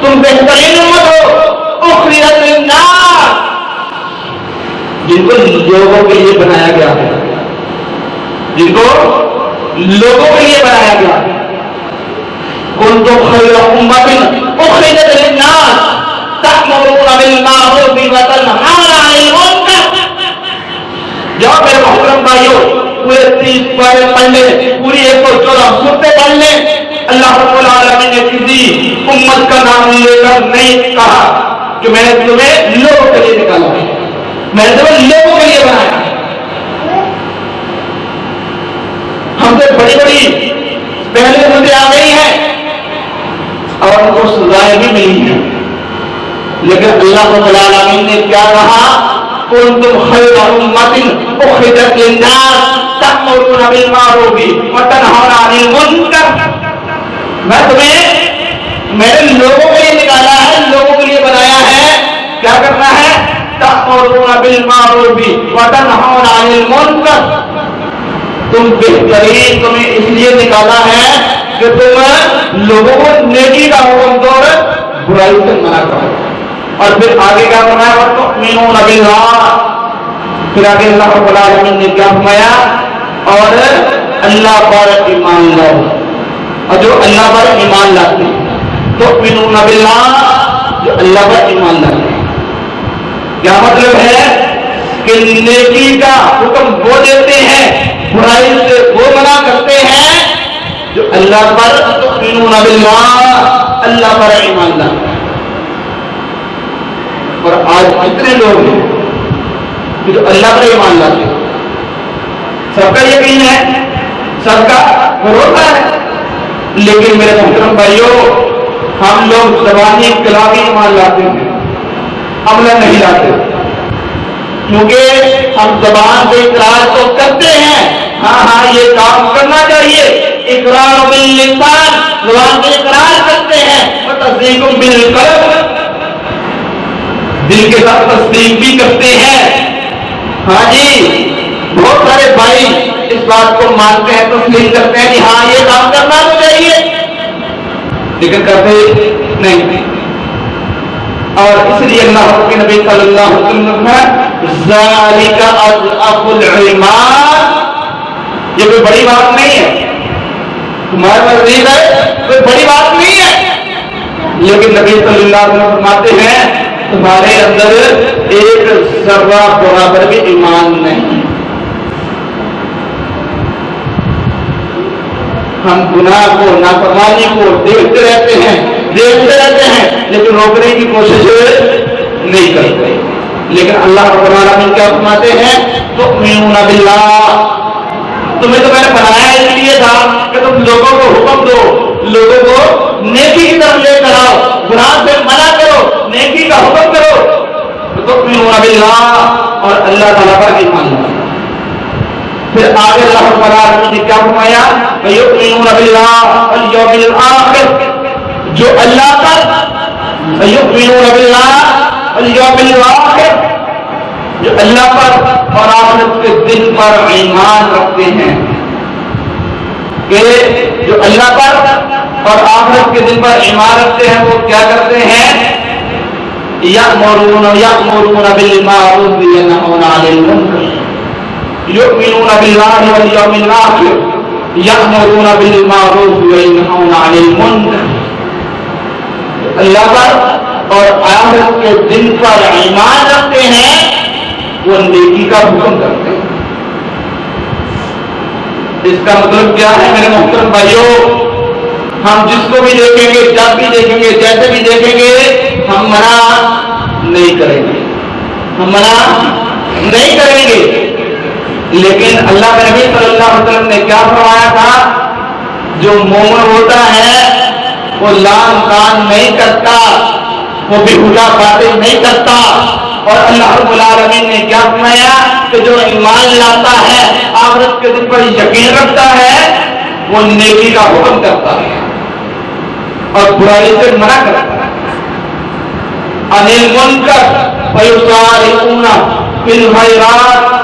تم بہترین امت ہو، اخرجت للناس، جن کو لوگوں کے لیے بنایا گیا ہے، جن کو لوگوں کے لیے بنایا گیا ہے۔ کنتم خیر امۃ اخرجت للناس تأمرون بالمعروف وتنہون عن المنکر۔ جب میرے محترم بھائیوں پورے 30 پارے پڑھ لیں، پوری 114 سورتیں پڑھ لیں، اللہ رب العالمین نے کسی امت کا نام لے کر نہیں کہا کہ میں نے تمہیں لوگوں کے لیے نکالا ہے، میں نے تمہیں لوگوں کے لیے بنایا ہے۔ ہم سے بڑی بڑی پہلے امتیں آ گئی ہیں اور ان کو سزائیں بھی ملی ہیں، لیکن اللہ رب العالمین نے کیا کہا؟ کنتم خیر امۃ اخرجت للناس تأمرون بالمعروف وتنہون عن المنکر۔ میں تمہیں میرے لوگوں کے لیے نکالا ہے، لوگوں کے لیے بنایا ہے، کیا کرنا ہے؟ تأمرون بالمعروف وتنہون عن المنکر۔ تم بہترین، تمہیں اس لیے نکالا ہے کہ تم لوگوں کو نیکی کا حکم دو اور برائی سے منع کرو۔ اور پھر آگے کیا فرمایا؟ وَتُؤْمِنُونَ بِاللَّهِ، پھر آگے اللہ رب العالمین نے کیا فرمایا؟ اور اللہ پر ایمان لاؤ، اور جو اللہ پر ایمان لاتے ہیں، تؤمنون باللہ، جو اللہ پر ایمان لاتے ہیں۔ کیا مطلب ہے کہ نیکی کا حکم وہ دیتے ہیں، برائی سے وہ منع کرتے ہیں جو اللہ پر تؤمنون باللہ، اللہ پر ایمان لاتے ہیں۔ اور آج کتنے لوگ ہیں کہ جو اللہ پر ایمان لاتے ہیں، سب کا یقین ہے، سب کا بھروسہ ہے، لیکن میرے محترم بھائیوں ہم لوگ زبانی کلامی ایمان لاتے ہیں، عمل نہیں لاتے۔ کیونکہ ہم زبان سے اقرار تو کرتے ہیں، ہاں یہ کام کرنا چاہیے، اقرار باللسان، زبان سے اقرار کرتے ہیں، اور تصدیق بالقلب، دل کے ساتھ تصدیق بھی کرتے ہیں۔ ہاں جی، بہت سارے بھائی اس بات کو مانتے ہیں، تسلیم کرتے ہیں کہ ہاں یہ کام کرنا تو چاہیے، لیکن کرتے نہیں۔ اور اس لیے اللہ کے نبی صلی اللہ علیہ وسلم نے ذالک اضعف الایمان، یہ کوئی بڑی بات نہیں ہے، تمہارے نزدیک ہے کوئی بڑی بات نہیں ہے، لیکن نبی صلی اللہ علیہ وسلم فرماتے ہیں تمہارے اندر ایک ذرہ برابر بھی ایمان نہیں۔ ہم گناہ کو، نافرمانی کو دیکھتے رہتے ہیں لیکن روکنے کی کوشش نہیں کرتے، لیکن اللہ رب العالمین کیا فرماتے ہیں تؤمنون باللہ، تمہیں تو میں نے بنایا اس لیے تھا کہ تم لوگوں کو حکم دو، لوگوں کو نیکی کی طرف لے کر آؤ، گناہ سے منع کرو، نیکی کا حکم کرو، تؤمنون باللہ، اور اللہ تعالیٰ پر ایمان لاؤ۔ پھر آگے اللہ رب العالمین نے کیا فرمایا وَيُؤْمِنُونَ بِاللَّهِ وَالْيَوْمِ الْآخِرِ، جو اللہ پر، وَيُؤْمِنُونَ بِاللَّهِ وَالْيَوْمِ الْآخِرِ، جو اللہ پر اور آخرت کے دن پر ایمان رکھتے ہیں، کہ جو اللہ پر اور آخرت کے دن پر ایمان رکھتے ہیں وہ کیا کرتے ہیں یأمرون بالمعروف وینہون عن المنکر، یؤمنون باللہ والیوم الآخر یأمرون بالمعروف وینہون عن المنکر، اللہ پر اور آخرت کے دن پر ایمان رکھتے ہیں وہ نیکی کا حکم کرتے ہیں۔ اس کا مطلب کیا ہے میرے محترم بھائیوں، ہم جس کو بھی دیکھیں گے، جب بھی دیکھیں گے، جیسے بھی دیکھیں گے، ہم منع نہیں کریں گے، ہم منع نہیں کریں گے، لیکن اللہ کے نبی صلی اللہ علیہ وسلم نے کیا فرمایا تھا جو مومن ہوتا ہے وہ لام کان نہیں کرتا، وہ بیہودہ باتیں نہیں کرتا، اور اللہ رب العالمین نے کیا فرمایا کہ جو ایمان لاتا ہے، آخرت کے دن پر یقین رکھتا ہے، وہ نیکی کا حکم کرتا ہے اور برائی سے منع کرتا ہے، عن المنکر ویسارعون فی الخیرات،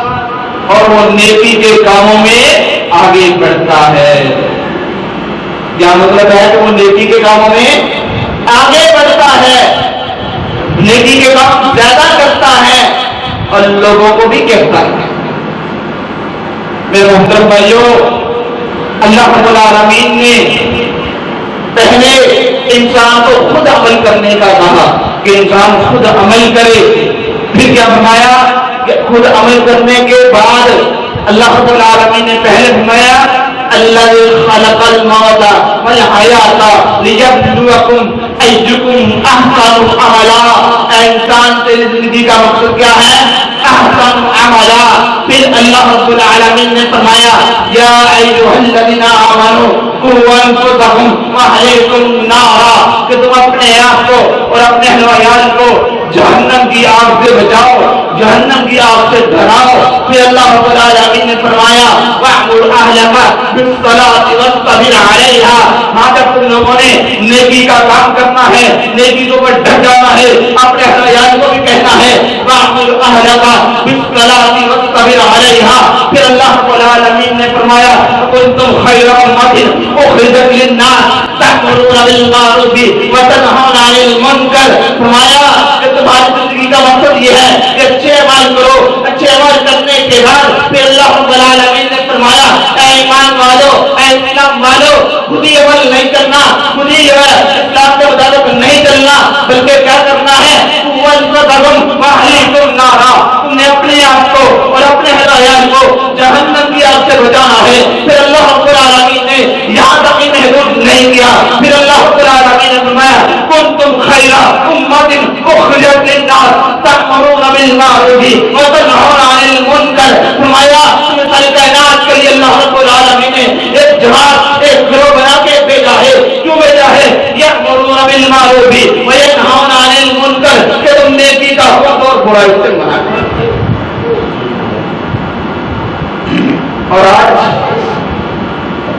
اور وہ نیکی کے کاموں میں آگے بڑھتا ہے۔ کیا مطلب ہے کہ وہ نیکی کے کاموں میں آگے بڑھتا ہے، نیکی کے کام زیادہ کرتا ہے اور لوگوں کو بھی کہتا ہے۔ میرے محترم بھائیوں، اللہ رب العالمین نے پہلے انسان کو خود عمل کرنے کا کہا کہ انسان خود عمل کرے، پھر کیا فرمایا کہ خود عمل کرنے کے بعد اللہ رب العالمین نے پہلے فرمایا الذی خلق الموت والحیات لیبلوکم ایکم احسن عملا، انسان تیری زندگی کا مقصد کیا ہے؟ احسن عملا۔ پھر اللہ رب العالمین نے فرمایا یا ایھا الذین آمنوا قوا انفسکم واہلیکم نارا، کہ تم اپنے آپ کو اور اپنے اہل و عیال کو جہنم کی آگ سے بچاؤ، جہنم کی آگ سے ڈراؤ۔ پھر اللہ رب العالمین نے فرمایا وَأْمُرْ أَهْلَكَ بِالصَّلَاةِ وَاصْطَبِرْ عَلَيْهَا، ہاں جب تم لوگوں نے نیکی کا کام کرنا ہے، نیکی کے اوپر ڈٹ جانا ہے، اپنے اہل و عیال کو بھی کہنا ہے وَأْمُرْ أَهْلَكَ بِالصَّلَاةِ وَاصْطَبِرْ عَلَيْهَا۔ پھر اللہ رب العالمین نے فرمایا كُنتُمْ خَيْرَ أُمَّةٍ أُخْرِجَتْ لِلنَّاسِ تَأْمُرُونَ بِالْمَعْرُوفِ وَتَنْهَوْنَ عَنِ الْمُنكَرِ، فرمایا کہ تمہاری زندگی کا مقصد یہ ہے کہ اچھے عمل کرو، اچھے عمل کرنے کے بعد پھر اللہ رب العالمین نے فرمایا اے ایمان والو، اے اسلام والو، خود ہی عمل نہیں کرنا، خود ہی جو ہے اسلام کے مطابق نہیں چلنا، بلکہ کیا کرنا ہے تم نے اپنے آپ کو اور اپنے اہل و عیال کو جہنم کی آگ سے بچانا ہے۔ پھر اللہ رب العالمین نے یہاں تک ہی محدود نہیں کیا، پھر اللہ رب العالمین نے فرمایا کنتم خیر امۃ اخرجت للناس تأمرون بالمعروف وتنہون عن المنکر، فرمایا ساری کائنات کے لیے اللہ رب العالمین نے ایک جماعت، ایک گروہ بنا کے بھیجا ہے۔ کیوں بھیجا ہے؟ یأمرون بالمعروف وینہون عن المنکر، کہ تم نیکی کا حکم اور برائی سے منع کرو۔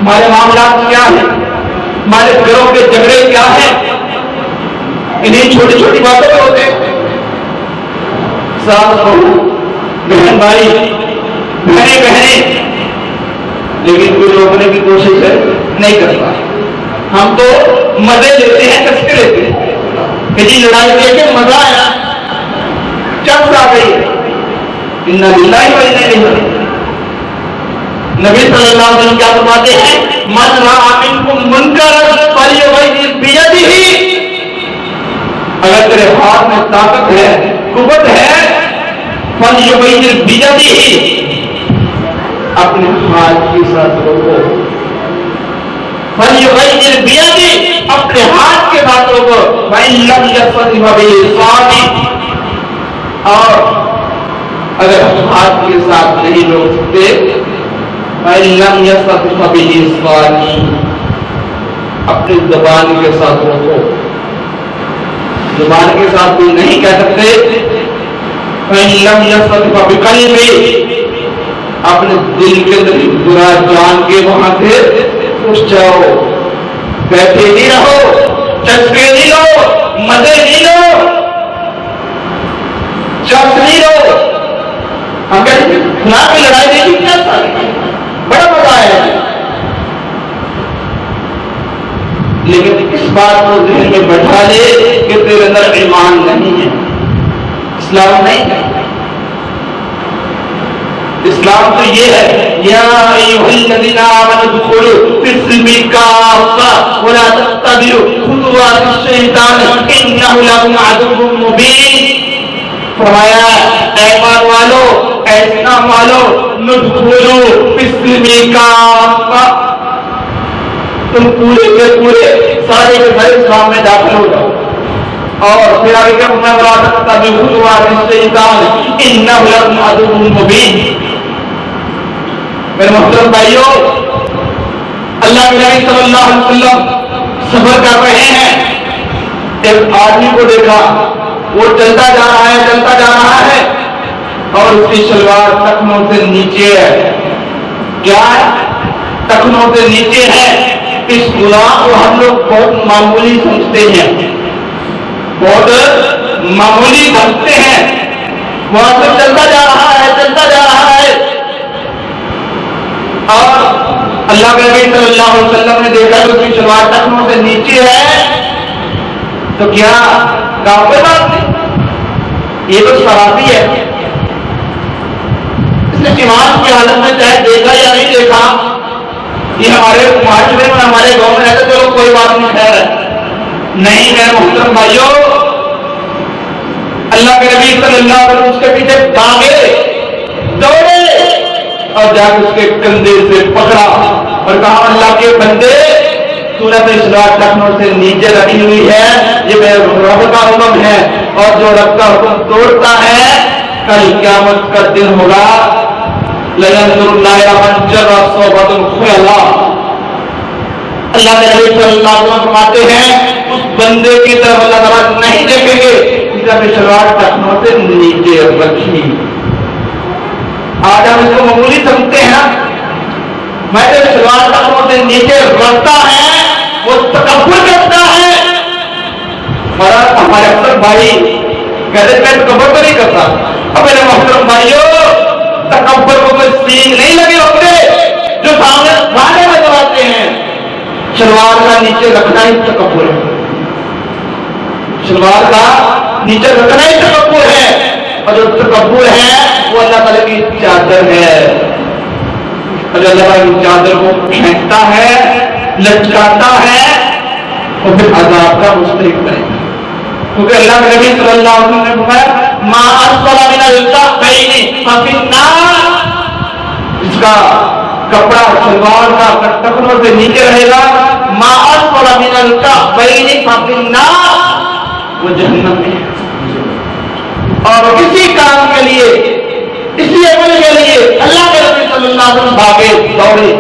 ہمارے معاملات کیا ہیں، ہمارے گھروں کے جھگڑے کیا ہیں، انہیں چھوٹی چھوٹی باتوں پہ ہوتے ہیں. ساس بہو، بہن بھائی، بہنیں بہنیں، لیکن کوئی روکنے کی کوشش نہیں کرتا. ہم تو مزے لیتے ہیں، کس کے لیتے ہیں کہ جی لڑائی دیکھ کے مزہ آیا، چپ آ گئی. انا للہ و انا الیہ راجعون. نبی صلی اللہ علیہ وسلم کیا فرماتے ہیں؟ من رأى منکم منکرا فلیغیرہ بیدہ. اگر تیرے ہاتھ میں طاقت ہے، قوت ہے، فلیغیرہ بیدہ، اپنے ہاتھ کے ساتھ روکو. فلیغیرہ بیدہ، اپنے ہاتھ کے ساتھ روکو. فإن لم يستطع فبلسانہ، اور اگر ہاتھ کے ساتھ نہیں روک سکتے، فإن لم يستطع فبلسانہ، اپنی زبان کے ساتھ روکو. زبان کے ساتھ بھی نہیں کہہ سکتے، فإن لم يستطع فبقلبہ، اپنے دل کے اندر برا جان کے وہاں سے اٹھ جاؤ. بیٹھے نہیں رہو، چسکے نہیں لو، مزے نہیں لو، چپ نہیں لو. ہم کہتے ہیں خدا کی لڑائی دیکھی کیا ساری، بڑا مزہ آیا، لیکن اس بات کو ذہن میں بٹھا لے کہ تیرے اندر ایمان نہیں ہے، اسلام نہیں ہے. اسلام تو یہ ہے، یا ایھا الذین آمنوا ادخلوا فی السلم کافۃ ولا تتبعوا خطوات الشیطان انہ لکم عدو مبین. فرمایا اے ایمان والو، اے اسلام والو، ندخلوا فی السلم کافۃ، تم پورے کے پورے سارے کے سارے اسلام میں داخل ہو جاؤ. اور پھر آگے کیا فرمایا؟ ولا تتبعوا خطوات الشیطان انہ لکم عدو مبین. میرے محترم بھائیوں، اللہ کے نبی صلی اللہ علیہ وسلم سفر کر رہے ہیں. ایک آدمی کو دیکھا، وہ چلتا جا رہا ہے، چلتا جا رہا ہے، اور اس کی شلوار ٹخنوں سے نیچے ہے. کیا ہے؟ ٹخنوں سے نیچے ہے. اس گناہ کو ہم لوگ بہت معمولی سمجھتے ہیں، بہت معمولی سمجھتے ہیں. وہاں سے چلتا جا رہا ہے، چلتا جا رہا ہے، اور اللہ کے نبی صلی اللہ علیہ وسلم نے دیکھا کہ اس کی شلوار ٹخنوں سے نیچے ہے. تو کیا کوئی بات نہیں، یہ تو صحابی ہے، اس نے نماز کی حالت میں چاہے دیکھا یا نہیں دیکھا، یہ ہمارے معاشرے میں، ہمارے گاؤں میں رہتے چلو کوئی بات نہیں، خیر ہے. نہیں میرے محترم بھائیوں، اللہ کے نبی صلی اللہ علیہ وسلم اس کے پیچھے بھاگے، دوڑے، اور جا کے اس کے کندھے سے پکڑا اور کہا اللہ کے بندے، تو نے اپنی شلوار ٹخنوں سے نیچے رکھی ہوئی ہے، یہ میرے رب کا حکم ہے، اور جو رب کا حکم توڑتا ہے کل قیامت کا دن ہوگا. لَيَنْظُرُ اللَّهُ مَنْ جَرَّ صَوْبَةً خُيَلًا. اللہ کے نبی صلی اللہ علیہ وسلم فرماتے ہیں اس بندے کی طرف اللہ تعالیٰ نہیں دیکھیں گے جس نے اپنی شلوار ٹخنوں سے نیچے رکھی. آج ہم اس کو معمولی سمجھتے ہیں. میں تو شلوار ٹخنوں سے نیچے رکھتا ہے وہ تکبر کرتا ہے. اور ہمارے اکثر بھائی کہتے میں تکبر تو نہیں کرتا. اب میرے محترم بھائیوں، تکبر کو کوئی سینگ نہیں لگے ہوتے جو سامنے گانے میں دباتے ہیں. شلوار کا نیچے رکھنا ہی تکبر ہے، شلوار کا نیچے رکھنا ہی تکبر ہے. اور جو تکبر ہے وہ اللہ تعالیٰ کی چادر ہے، اور جو اللہ تعالیٰ کی چادر کو پھینکتا ہے، لٹکاتا ہے، اور پھر عذاب کا مستحق بنے گا. کیونکہ اللہ کے نبی صلی اللہ علیہ وسلم نے فرمایا ما اسفل من الکعبین ففی النار. اس کا کپڑا شلوار کا ٹخنوں سے نیچے رہے گا، ما اسفل من الکعبین ففی النار، وہ جہنم میں ہے. اور کسی کام کے لیے، اسی عمل کے لیے اللہ کے نبی صلی اللہ علیہ وسلم بھاگے، دوڑے،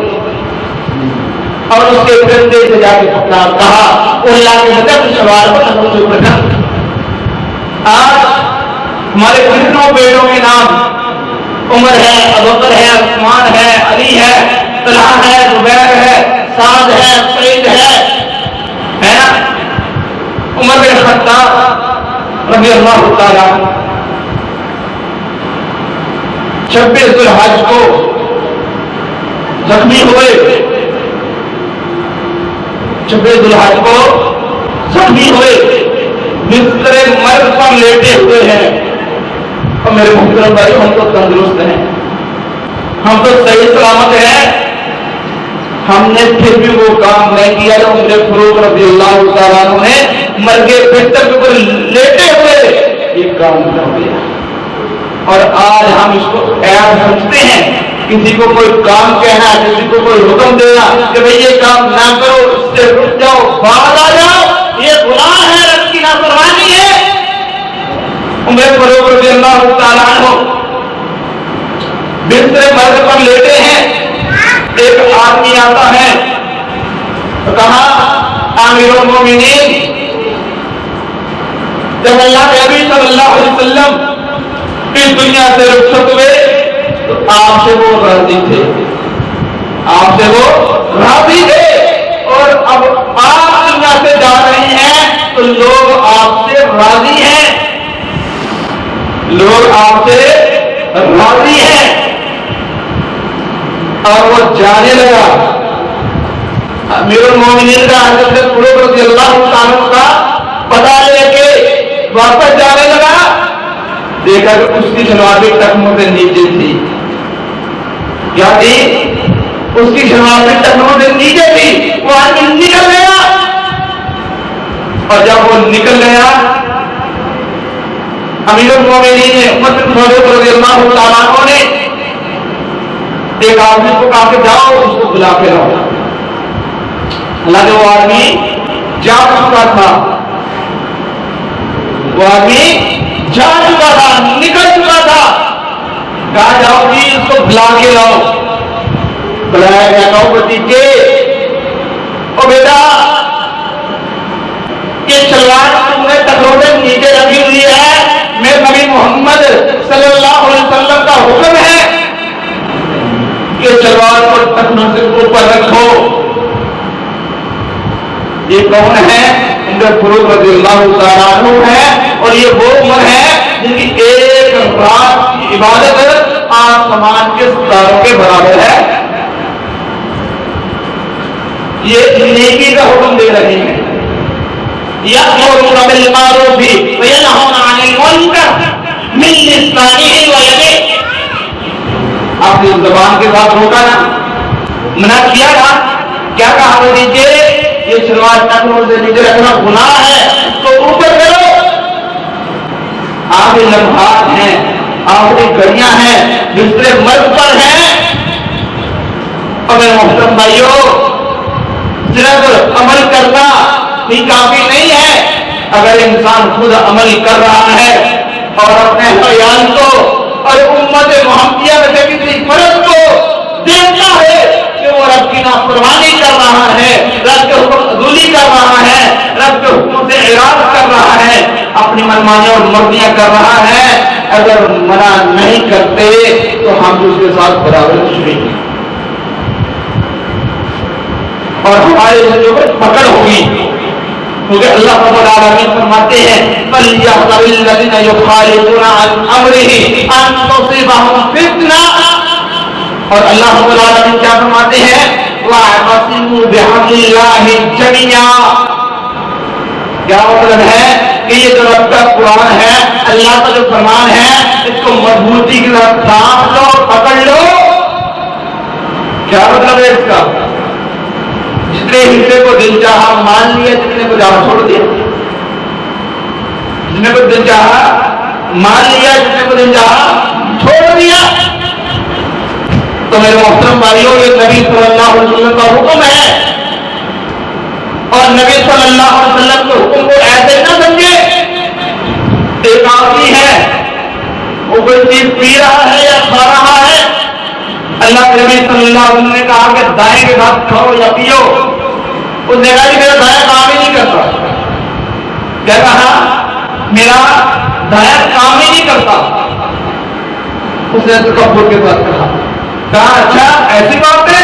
اور اس کے کندھے سے جا کے پکڑا، کہا اللہ کے حضرت شلوار پر ٹخنوں سے اوپر کر. آج ہمارے کتنوں بیٹوں کے نام عمر ہے، ابوبکر ہے، عثمان ہے، علی ہے، طلحہ ہے، زبیر ہے، سعد ہے، سعید ہے نا، عمر بن خطاب رضی اللہ تعالیٰ 26 ذی الحج کو زخمی ہوئے، 26 ذی الحج کو زخمی ہوئے، بستر مرگ پر لیٹے ہوئے ہیں۔ اور میرے محترم بھائی، ہم تو تندرست ہیں، ہم تو صحیح سلامت ہیں، ہم نے پھر بھی وہ کام نہیں کیا جو عمر فاروق رضی اللہ تعالیٰ عنہ نے مرگے بستر کے اوپر لیٹے ہوئے یہ کام کر دیا۔ اور آج ہم اس کو عیب سمجھتے ہیں، کسی کو کوئی کام کہنا، کسی کو کوئی حکم دینا کہ بھئی یہ کام نہ کرو، اس سے رک جاؤ، باز آ جاؤ، یہ گناہ ہے، رب کی نافرمانی ہے۔ عمر فاروق رضی اللہ تعالیٰ عنہ بستر مرگ پر لیٹے ہیں، ایک آدمی آتا ہے، کہا امیر المومنین، جب اللہ کے نبی صلی اللہ علیہ وسلم اس دنیا سے رخصت ہوئے تو آپ سے وہ راضی تھے، آپ سے وہ راضی تھے، اور اب آپ دنیا سے جا رہے ہیں تو لوگ آپ سے راضی ہیں، لوگ آپ سے راضی ہیں۔ اور وہ جانے لگا، امیر المومنین کا حضرت فاروق رضی اللہ تعالیٰ کا پتہ لے کے واپس جانے لگا، دیکھا کہ اس کی شلوار بھی ٹخنوں سے نیچے تھی، کیا تھی؟ اس کی شلوار بھی ٹخنوں سے نیچے تھی۔ وہ آدمی نکل گیا، اور جب وہ نکل گیا، امیر المومنین نے عمر بن فاروق رضی اللہ تعالیٰ عنہ نے ایک آدمی کو کہا کہ جاؤ اس کو بلا کے لاؤ۔ حالانکہ وہ آدمی جا چکا تھا، وہ آدمی جا چکا تھا، نکل چکا تھا، کہا جاؤ جی اس کو بلا کے لاؤ۔ بلایا گیا، کہو بتیجے، او بیٹا یہ شلوار تم نے ٹخنوں سے نیچے رکھی ہوئی ہے، میرے نبی محمد صلی اللہ علیہ وسلم کا حکم ہے کہ شلوار کو ٹخنوں سے اوپر رکھو۔ یہ کون ہے؟ عمر فاروق رضی اللہ تعالیٰ عنہ ہے، اور یہ وہ عمر ہے جن کی ایک رات کی عبادت آسمان کے ستاروں کے برابر ہے۔ یہ نیکی کا حکم دے رہے ہیں، یأمرون بالمعروف وینہون عن المنکر من لسانہ ویدہ۔ آپ نے زبان کے ساتھ روکا نا، منع کیا نا، کیا کہا؟ دیجیے یہ شلوار ٹخنوں سے نیچے رکھنا گناہ ہے، اس کو اوپر کرو۔ آخری لمحات ہیں، آخری گھڑیاں ہیں، بستر مرگ پر ہیں، اور میرے محترم بھائیوں، صرف عمل کرنا بھی کافی نہیں ہے۔ اگر انسان خود عمل کر رہا ہے اور اپنے خیال کو اور امت محمدیہ میں سے کسی فرد کو دیکھتا ہے کہ وہ رب کی نافرمانی کر رہا ہے، رب کے حکم عدولی کر رہا ہے، رب کے حکم سے اعراض کر رہا ہے، اپنی منمانی اور مرضیاں کر رہا ہے، اگر منع نہیں کرتے تو ہم اس کے ساتھ برابر شریک ہیں، اور ہمارے سے جو پکڑ ہوگی، کیونکہ اللہ رب العالمین فرماتے ہیں فَلْيَحْذَرِ الَّذِينَ يُخَالِفُونَ عَنْ أَمْرِهِ أَن تُصِيبَهُمْ فِتْنَةٌ، اور اللہ رب العالمین کیا فرماتے ہیں وَاعْتَصِمُوا بِحَبْلِ اللَّهِ جَمِيعًا۔ کیا مطلب ہے کہ یہ جو رب کا قرآن ہے، اللہ کا جو فرمان ہے، اس کو مضبوطی کے ساتھ تھام لو، پکڑ لو۔ کیا مطلب ہے اس کا؟ جتنے حصے کو دل چاہا مان لیا، جتنے کو چاہا چھوڑ دیا، جتنے کو دل چاہا مان لیا، جتنے کو دل چاہا چھوڑ دیا۔ تو میرے محترم بھائیوں، یہ نبی صلی اللہ علیہ وسلم کا حکم ہے، اور نبی صلی اللہ علیہ وسلم کے حکم کو ایسے نہ سمجھے۔ ایک آدمی ہے، وہ کوئی چیز پی رہا ہے یا کھا رہا ہے، اللہ کے نبی صلی اللہ علیہ وسلم نے کہا کہ دائیں کے ساتھ کھاؤ یا پیو، اس نے کہا کہ میرا دائیں کام ہی نہیں کرتا۔ کیا کہا؟ میرا دائیں کام ہی نہیں کرتا۔ اس نے تکبر کے ساتھ کہا اچھا ایسی بات ہے،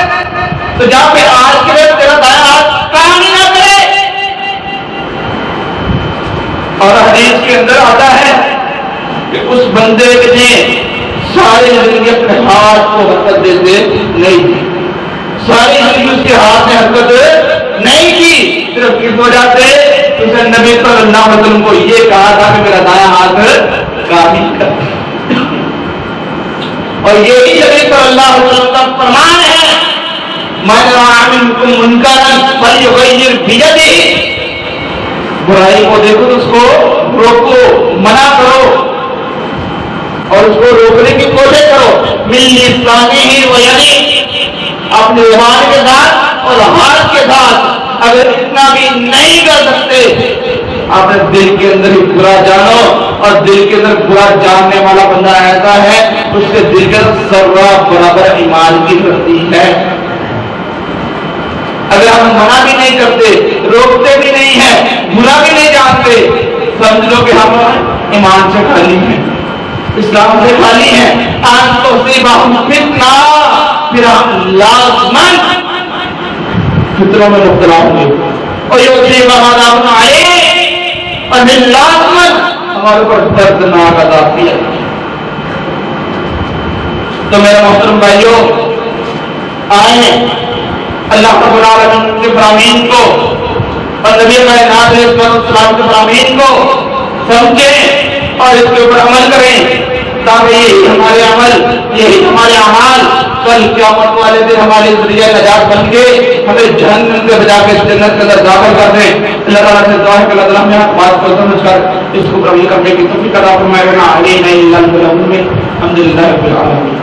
تو جا پہ آج کے لیے تیرا دایاں ہاتھ کام ہی نہ کرے. اور حدیث کے اندر آتا ہے کہ اس بندے نے ساری زندگی اپنے ہاتھ کو حرکت دیتے نہیں کی, ساری زندگی اس کے ہاتھ نے حرکت نہیں کی, صرف کس وجہ سے اسے نبی صلی اللہ علیہ وسلم کو یہ کہا تھا کہ میرا دایاں ہاتھ کام ہی کر. اور یہی نبی صلی اللہ علیہ وسلم کا فرمان ہے, من رأى منکم منکرا فلیغیر بیدہ, برائی کو دیکھو تو اس کو روکو, منع کرو اور اس کو روکنے کی کوشش کرو. من لسانہ و یدہ, اپنے زبان کے ساتھ اور ہاتھ کے ساتھ. اگر اتنا بھی نہیں کر سکتے, اپنے دل کے اندر ہی برا جانو, اور دل کے اندر برا جاننے والا بندہ ایسا ہے اس کے دل کے اندر ذرہ برابر ایمان کی دھرتی ہے. اگر ہم منع بھی نہیں کرتے, روکتے بھی نہیں ہیں, برا بھی نہیں جانتے, سمجھ لو کہ ہم ایمان سے خالی ہیں, اسلام سے خالی ہیں. آج تو صیبہم فتنہ, پھر ہم لازماً فطروں میں مبتلا ہوں گے. اور یصیب عذاب علیہ, اور پھر لازماً ہمارے اوپر دردناک عذاب بھی ہے. تو میرے محترم بھائیوں, آئیں اللہ رب العالمین کے فرامین کو اور نبی کائنات علیہ السلام کے فرامین کو سمجھیں اور اس کے اوپر عمل کریں, تاکہ یہی ہمارے عمل, یہی ہمارے اعمال کل قیامت والے دن ہمارے ذریعہ نجات بن کے ہمیں جہنم سے بچا کے جنت کے اندر داخل کر دیں. اللہ تعالیٰ سے دعا ہے کہ اللہ تعالیٰ ہمیں بات کو سمجھ کر اس کو قبول کرنے کی توفیق عطا فرمائے. الحمد للہ رب العالمین.